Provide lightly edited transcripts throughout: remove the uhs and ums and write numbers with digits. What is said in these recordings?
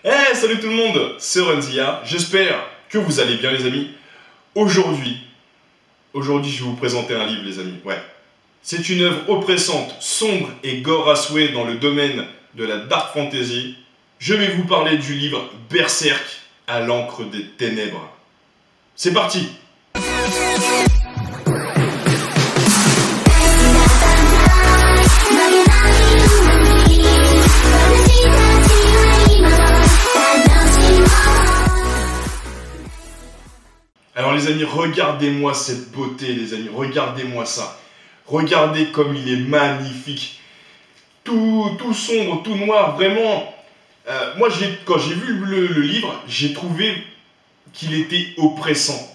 Hey, salut tout le monde, c'est Runzia, j'espère que vous allez bien les amis. Aujourd'hui, je vais vous présenter un livre les amis, ouais. C'est une œuvre oppressante, sombre et gore à souhait dans le domaine de la dark fantasy. Je vais vous parler du livre Berserk à l'encre des ténèbres. C'est parti! Alors les amis, regardez-moi cette beauté les amis, regardez-moi ça. Regardez comme il est magnifique. Tout sombre, tout noir, vraiment. Moi, quand j'ai vu le livre, j'ai trouvé qu'il était oppressant.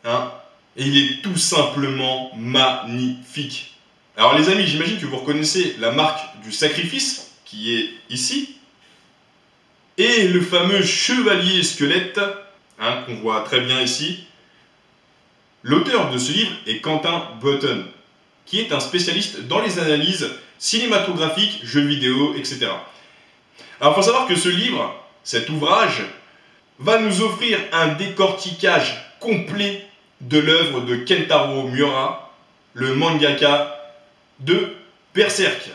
Hein? Et il est tout simplement magnifique. Alors les amis, j'imagine que vous reconnaissez la marque du sacrifice qui est ici. Et le fameux chevalier squelette. Hein, qu'on voit très bien ici. L'auteur de ce livre est Quentin Button, qui est un spécialiste dans les analyses cinématographiques, jeux vidéo, etc. Alors il faut savoir que ce livre, cet ouvrage, va nous offrir un décortiquage complet de l'œuvre de Kentaro Miura, le mangaka de Berserk.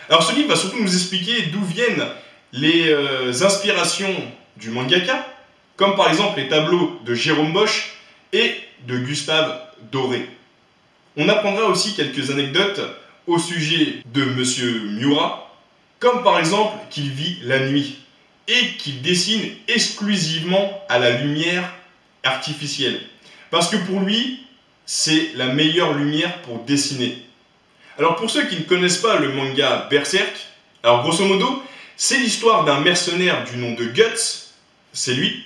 Alors ce livre va surtout nous expliquer d'où viennent les inspirations du mangaka, comme par exemple les tableaux de Jérôme Bosch et de Gustave Doré. On apprendra aussi quelques anecdotes au sujet de Monsieur Miura, comme par exemple qu'il vit la nuit et qu'il dessine exclusivement à la lumière artificielle. Parce que pour lui, c'est la meilleure lumière pour dessiner. Alors pour ceux qui ne connaissent pas le manga Berserk, alors grosso modo, c'est l'histoire d'un mercenaire du nom de Guts, c'est lui,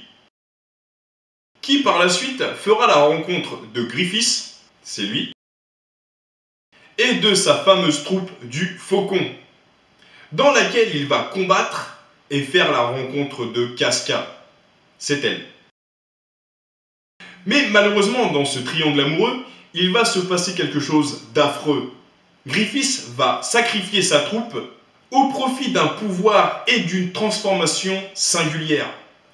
qui par la suite fera la rencontre de Griffiths, c'est lui, et de sa fameuse troupe du Faucon, dans laquelle il va combattre et faire la rencontre de Casca, c'est elle. Mais malheureusement, dans ce triangle amoureux, il va se passer quelque chose d'affreux. Griffiths va sacrifier sa troupe au profit d'un pouvoir et d'une transformation singulière,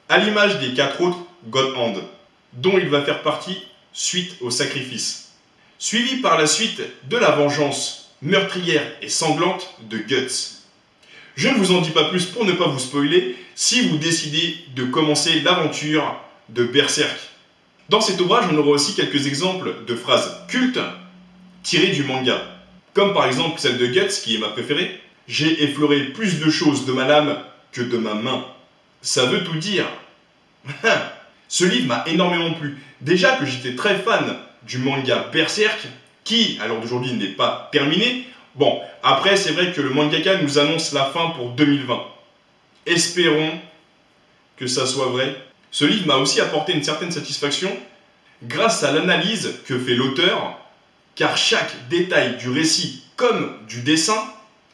à l'image des 4 autres God Hand, dont il va faire partie suite au sacrifice, suivi par la suite de la vengeance meurtrière et sanglante de Guts. Je ne vous en dis pas plus pour ne pas vous spoiler si vous décidez de commencer l'aventure de Berserk. Dans cet ouvrage, on aura aussi quelques exemples de phrases cultes tirées du manga, comme par exemple celle de Guts qui est ma préférée. « J'ai effleuré plus de choses de ma lame que de ma main. » Ça veut tout dire. Ce livre m'a énormément plu. Déjà que j'étais très fan du manga Berserk, qui, à l'heure d'aujourd'hui, n'est pas terminé. Bon, après, c'est vrai que le mangaka nous annonce la fin pour 2020. Espérons que ça soit vrai. Ce livre m'a aussi apporté une certaine satisfaction grâce à l'analyse que fait l'auteur, car chaque détail du récit comme du dessin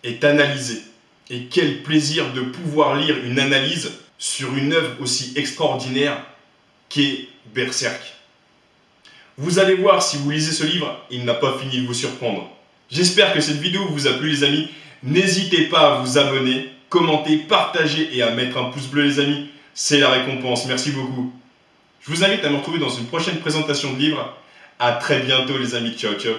est analysé. Et quel plaisir de pouvoir lire une analyse sur une œuvre aussi extraordinaire qu'est Berserk. Vous allez voir, si vous lisez ce livre, il n'a pas fini de vous surprendre. J'espère que cette vidéo vous a plu les amis. N'hésitez pas à vous abonner, commenter, partager et à mettre un pouce bleu les amis. C'est la récompense, merci beaucoup. Je vous invite à me retrouver dans une prochaine présentation de livre. À très bientôt les amis, ciao ciao.